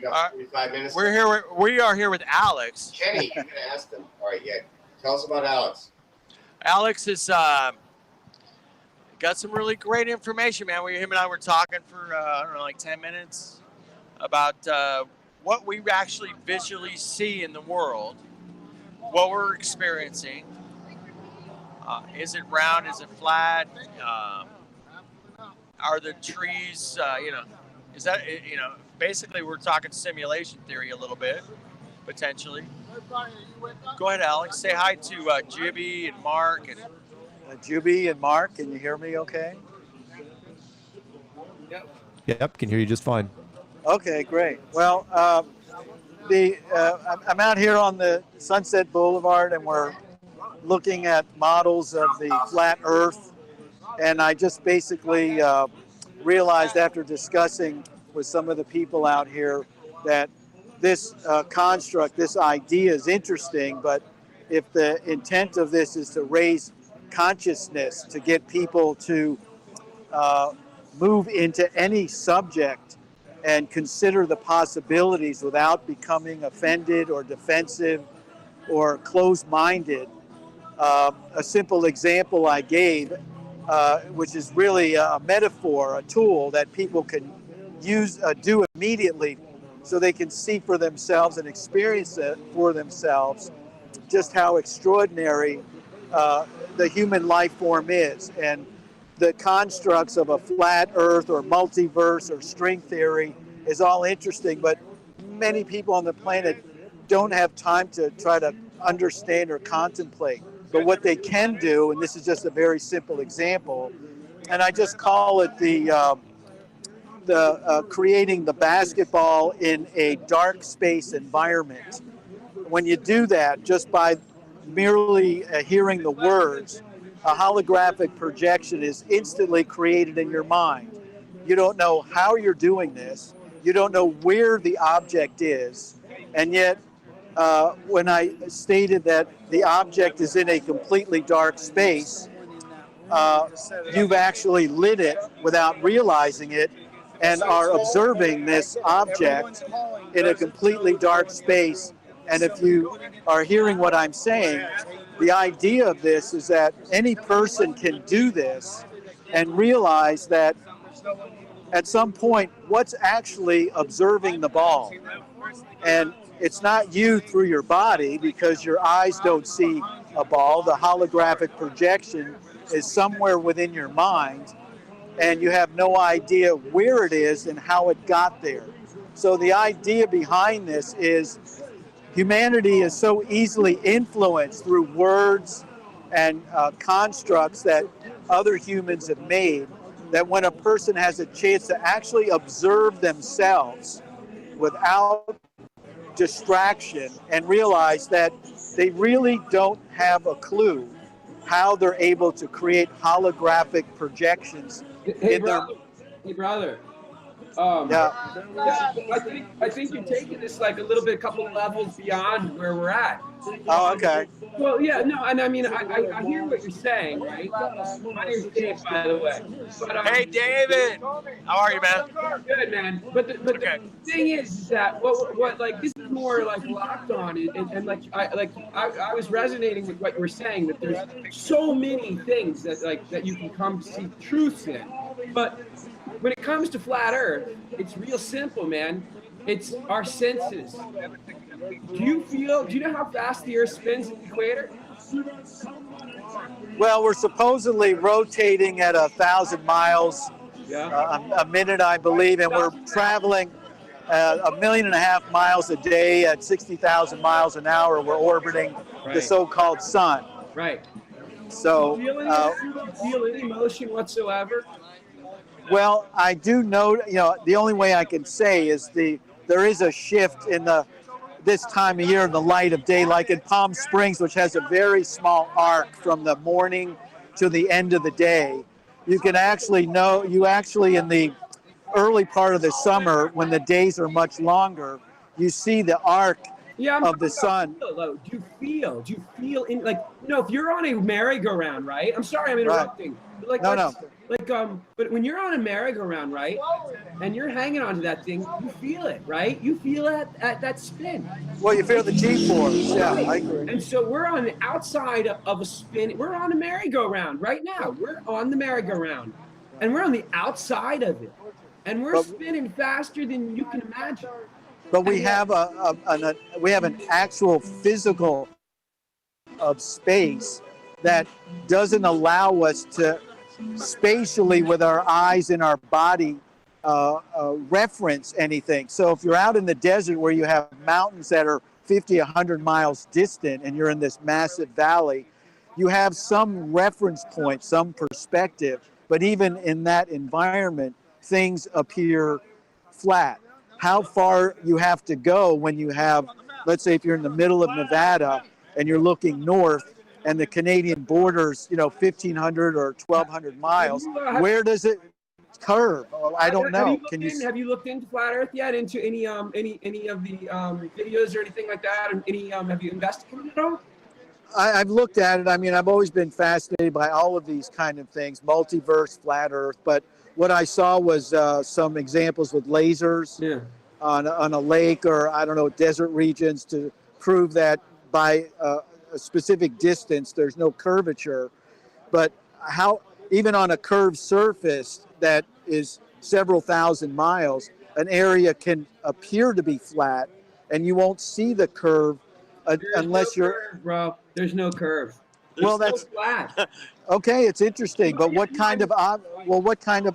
You got 45 minutes. We are here with Alex. Kenny, you're gonna ask them. All right, yeah. Tell us about Alex. Alex is got some really great information, man. Him and I were talking for I don't know, like 10 minutes about what we actually visually see in the world, what we're experiencing. Is it round? Is it flat? Are the trees? Is that Basically, we're talking simulation theory a little bit, potentially. Go ahead, Alex. Say hi to Jibby and Mark and. Juby and Mark, can you hear me okay? Yep, can hear you just fine. Okay, great. Well, I'm out here on the Sunset Boulevard, and we're looking at models of the flat Earth. And I just basically realized after discussing with some of the people out here that this construct, this idea is interesting, but if the intent of this is to raise consciousness, to get people to move into any subject and consider the possibilities without becoming offended or defensive or closed-minded. A simple example I gave, which is really a metaphor, a tool that people can do immediately so they can see for themselves and experience it for themselves just how extraordinary the human life form is. And the constructs of a flat earth or multiverse or string theory is all interesting, but many people on the planet don't have time to try to understand or contemplate. But what they can do, and this is just a very simple example, and I just call it the creating the basketball in a dark space environment. When you do that, just by merely hearing the words, a holographic projection is instantly created in your mind. You don't know how you're doing this. You don't know where the object is. And yet, when I stated that the object is in a completely dark space, you've actually lit it without realizing it and are observing this object in a completely dark space. And if you are hearing what I'm saying, the idea of this is that any person can do this and realize that at some point, what's actually observing the ball? And it's not you through your body because your eyes don't see a ball. The holographic projection is somewhere within your mind, and you have no idea where it is and how it got there. So the idea behind this is humanity is so easily influenced through words and constructs that other humans have made that when a person has a chance to actually observe themselves without distraction and realize that they really don't have a clue how they're able to create holographic projections in their... Hey, brother. Yeah. I think you're taking this like a couple of levels beyond where we're at. Oh, okay. Well, yeah, no, and I mean, I hear what you're saying, right? My name's Dave, by the way. But, Hey, David. How are you, man? Good, man. But the thing is that what like this is more like locked on, and like I was resonating with what you were saying, that there's so many things that you can come to see truths in, but when it comes to flat Earth, it's real simple, man. It's our senses. Do you know how fast the Earth spins at the equator? Well, we're supposedly rotating at 1,000 miles a minute, I believe, and we're traveling 1.5 million miles a day at 60,000 miles an hour. We're orbiting the so-called sun. Right. So, do you feel any motion whatsoever? Well, I do know, the only way I can say is there is a shift in this time of year in the light of day, like in Palm Springs, which has a very small arc from the morning to the end of the day. You can actually in the early part of the summer, when the days are much longer, you see the arc of the sun. Do you feel in, like, if you're on a merry-go-round, right? I'm sorry, I'm interrupting. Right. No. But when you're on a merry-go-round, right, and you're hanging onto that thing, you feel it, right? You feel it at that spin. Well, you feel the G-force. Yeah, I agree. And so we're on the outside of a spin. We're on a merry-go-round right now. We're on the merry-go-round, and we're on the outside of it, and we're spinning faster than you can imagine. But we have an actual physical of space that doesn't allow us to spatially with our eyes and our body reference anything. So if you're out in the desert where you have mountains that are 50, 100 miles distant and you're in this massive valley, you have some reference point, some perspective. But even in that environment, things appear flat. How far you have to go when you have, let's say if you're in the middle of Nevada and you're looking north and the Canadian border's, 1,500 or 1,200 miles, where does it curve? I don't know. Have you looked into flat Earth yet? Into any of the videos or anything like that? And have you investigated at all? I've looked at it. I mean, I've always been fascinated by all of these kind of things, multiverse, flat Earth. But what I saw was some examples with lasers on a lake or, I don't know, desert regions to prove that by a specific distance, there's no curvature. But how, even on a curved surface that is several thousand miles, an area can appear to be flat and you won't see the curve unless curve, bro. There's no curve. That's flat. Okay, it's interesting. But what kind of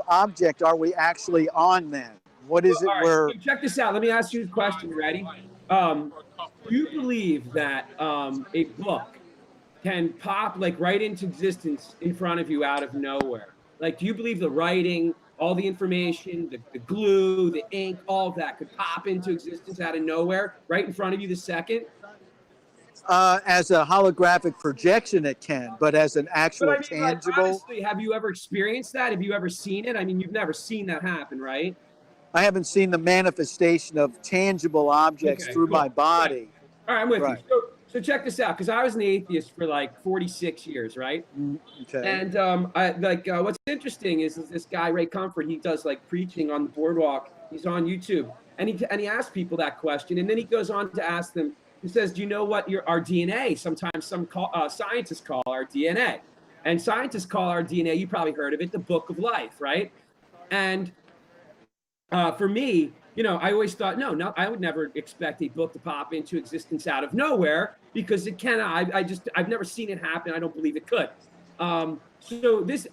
object are we actually on then? What is it where? So check this out. Let me ask you a question. You ready? Do you believe that a book can pop right into existence in front of you out of nowhere? Like, do you believe the writing, all the information, the glue, the ink, all of that could pop into existence out of nowhere right in front of you the second? As a holographic projection, it can, but as an actual tangible. Honestly, have you ever experienced that? Have you ever seen it? I mean, you've never seen that happen, right? I haven't seen the manifestation of tangible objects through my body. All right, I'm with you. So check this out, because I was an atheist for 46 years, right? Okay. And what's interesting is this guy Ray Comfort. He does preaching on the boardwalk. He's on YouTube, and he asks people that question, and then he goes on to ask them. He says, "Do you know what our DNA? Sometimes scientists call our DNA, and scientists call our DNA. You probably heard of it, the Book of Life, right?" And for me, I always thought, no, I would never expect a book to pop into existence out of nowhere because it cannot. I've never seen it happen. I don't believe it could. So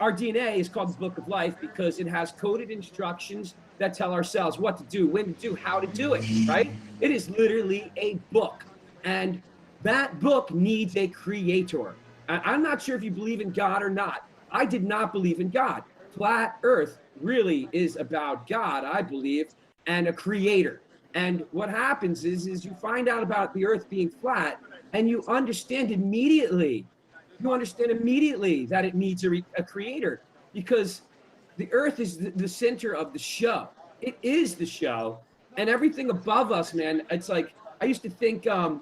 our DNA is called the Book of Life because it has coded instructions that tell our cells what to do, when to do, how to do it, right? It is literally a book. And that book needs a creator. I'm not sure if you believe in God or not. I did not believe in God. Flat Earth really is about God, I believe, and a creator. And what happens is you find out about the Earth being flat, and you understand immediately. You understand immediately that it needs a creator, because the Earth is the center of the show. It is the show, and everything above us, man. It's like I used to think that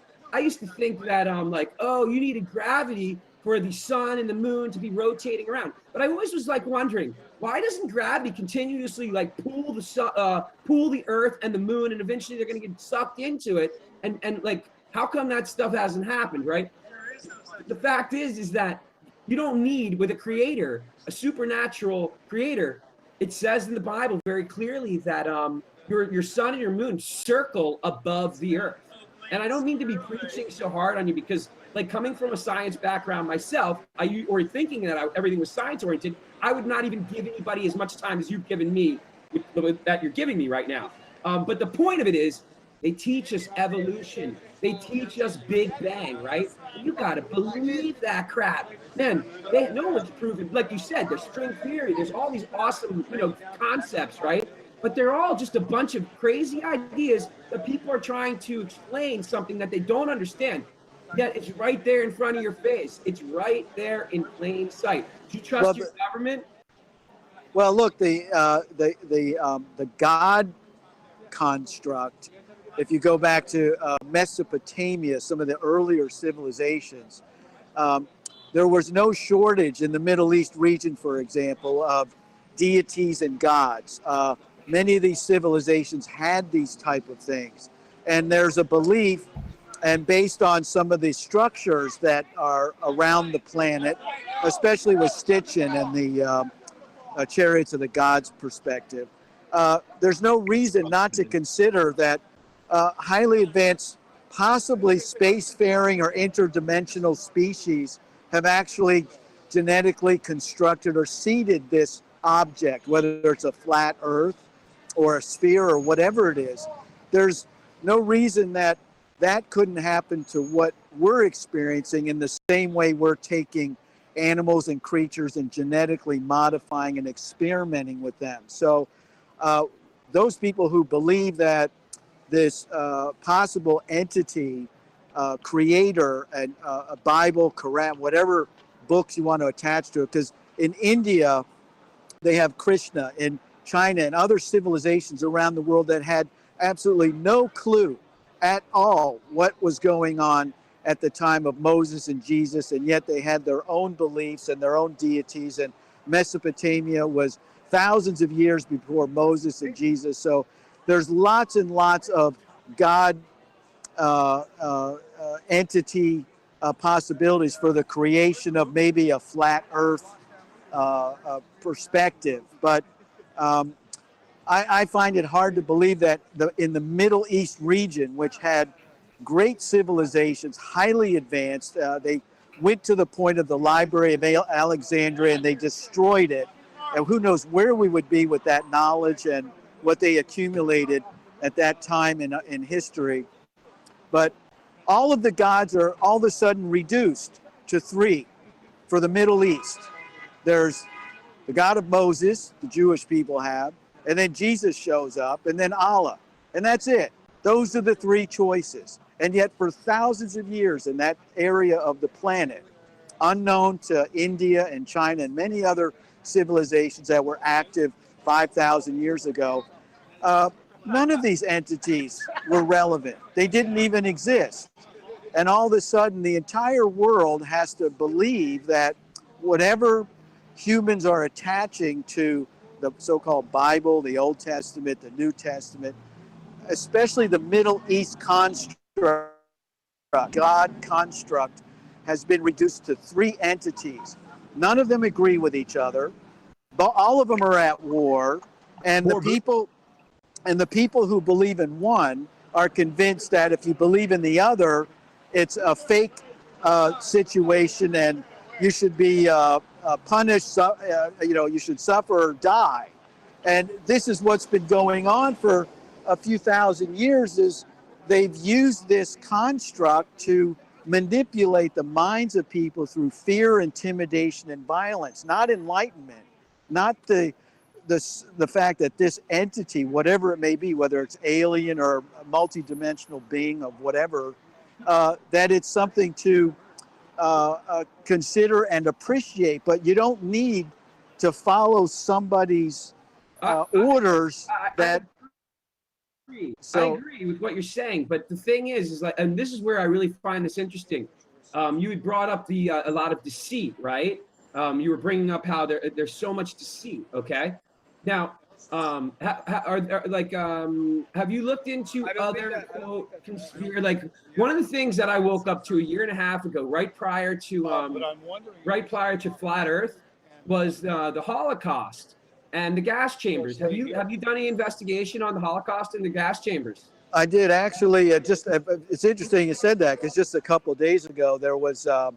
you needed gravity for the sun and the moon to be rotating around. But I always was wondering, why doesn't gravity continuously pull the Earth and the moon, and eventually they're going to get sucked into it? And how come that stuff hasn't happened, right? The fact is that you don't need, with a creator, a supernatural creator. It says in the Bible very clearly that your sun and your moon circle above the Earth. And I don't mean to be preaching so hard on you because, coming from a science background myself, or thinking that everything was science oriented, I would not even give anybody as much time as you've given me, that you're giving me right now. But the point of it is, they teach us evolution. They teach us Big Bang, right? You gotta believe that crap, man. No one's proven, like you said, there's string theory. There's all these awesome, concepts, right? But they're all just a bunch of crazy ideas that people are trying to explain something that they don't understand. Yet it's right there in front of your face. It's right there in plain sight. Do you trust your government? Well, look, the God construct. If you go back to Mesopotamia, some of the earlier civilizations, there was no shortage in the Middle East region, for example, of deities and gods. Many of these civilizations had these type of things. And there's a belief, and based on some of the structures that are around the planet, especially with Stitchin and the Chariots of the Gods perspective, there's no reason not to consider that highly advanced, possibly spacefaring or interdimensional species have actually genetically constructed or seeded this object, whether it's a flat Earth or a sphere or whatever it is. There's no reason that that couldn't happen to what we're experiencing in the same way we're taking animals and creatures and genetically modifying and experimenting with them. So those people who believe that this possible entity, creator, and a Bible, Quran, whatever books you want to attach to it, because in India, they have Krishna. In China and other civilizations around the world that had absolutely no clue at all what was going on at the time of Moses and Jesus, and yet they had their own beliefs and their own deities. And Mesopotamia was thousands of years before Moses and Jesus. So there's lots and lots of God entity possibilities for the creation of maybe a flat Earth perspective. But I find it hard to believe that in the Middle East region, which had great civilizations, highly advanced, they went to the point of the Library of Alexandria and they destroyed it. And who knows where we would be with that knowledge and what they accumulated at that time in history. But all of the gods are all of a sudden reduced to three for the Middle East. There's the God of Moses, the Jewish people have, and then Jesus shows up, and then Allah. And that's it. Those are the three choices. And yet for thousands of years in that area of the planet, unknown to India and China and many other civilizations that were active 5,000 years ago, none of these entities were relevant. They didn't even exist. And all of a sudden, the entire world has to believe that whatever humans are attaching to the so-called Bible, the Old Testament, the New Testament, especially the Middle East construct, God construct, has been reduced to three entities. None of them agree with each other, but all of them are at war, and the people who believe in one are convinced that if you believe in the other, it's a fake situation and you should be punished, you should suffer or die. And this is what's been going on for a few thousand years, is they've used this construct to manipulate the minds of people through fear, intimidation, and violence, not enlightenment, not the fact that this entity, whatever it may be, whether it's alien or a multidimensional being of whatever, that it's something to consider and appreciate. But you don't need to follow somebody's orders. I agree with what you're saying, but the thing is like, and this is where I really find this interesting. You had brought up a lot of deceit, right? You were bringing up how there's so much deceit. Okay, now have you looked into other like one of the things that I woke up to a year and a half ago, right prior to Flat Earth, was the Holocaust and the gas chambers. Have you done any investigation on the Holocaust and the gas chambers? I did actually. It's interesting you said that, because just a couple of days ago there was a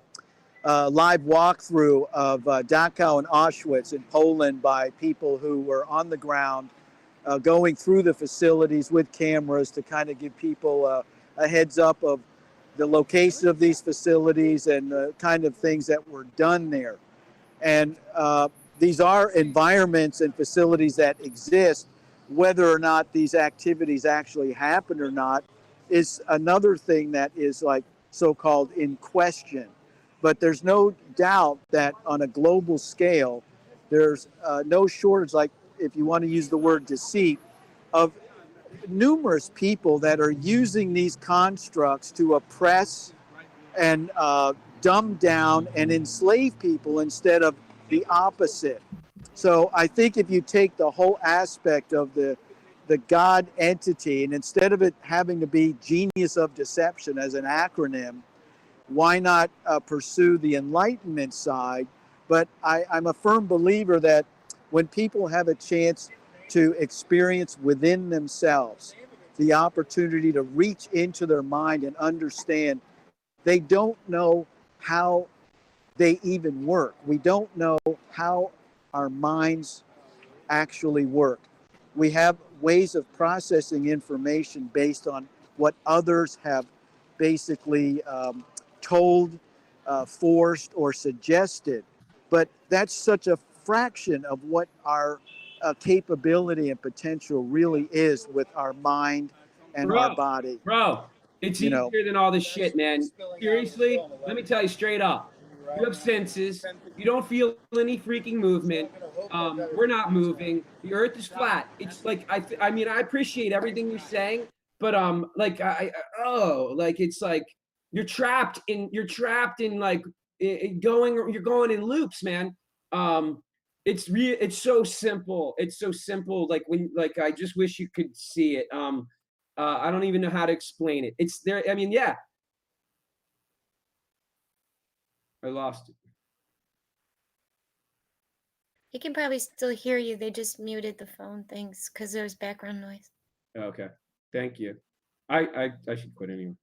live walkthrough of Dachau and Auschwitz in Poland by people who were on the ground, going through the facilities with cameras to kind of give people a heads up of the location of these facilities and the kind of things that were done there. And these are environments and facilities that exist. Whether or not these activities actually happen or not is another thing that is like so-called in question. But there's no doubt that on a global scale, there's no shortage, like if you want to use the word deceit, of numerous people that are using these constructs to oppress and dumb down and enslave people instead of the opposite. So I think if you take the whole aspect of the God entity, and instead of it having to be genius of deception as an acronym, why not pursue the enlightenment side? But I'm a firm believer that when people have a chance to experience within themselves the opportunity to reach into their mind and understand, they don't know how they even work. We don't know how our minds actually work. We have ways of processing information based on what others have basically told, forced, or suggested. But that's such a fraction of what our capability and potential really is with our mind and our body. Bro, it's You easier know, than all this shit, man. Seriously, let me tell you straight up. You have senses. You don't feel any freaking movement. We're not moving. The Earth is flat. It's like I mean, I appreciate everything you're saying, but like like it's like you're trapped in like you're going in loops, man. It's so simple. It's so simple. Like when like I just wish you could see it. I don't even know how to explain it. It's there. I mean, yeah. I lost it. He can probably still hear you. They just muted the phone things because there was background noise. Okay. Thank you. I should quit anyway.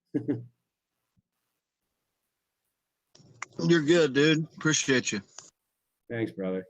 You're good, dude. Appreciate you. Thanks, brother.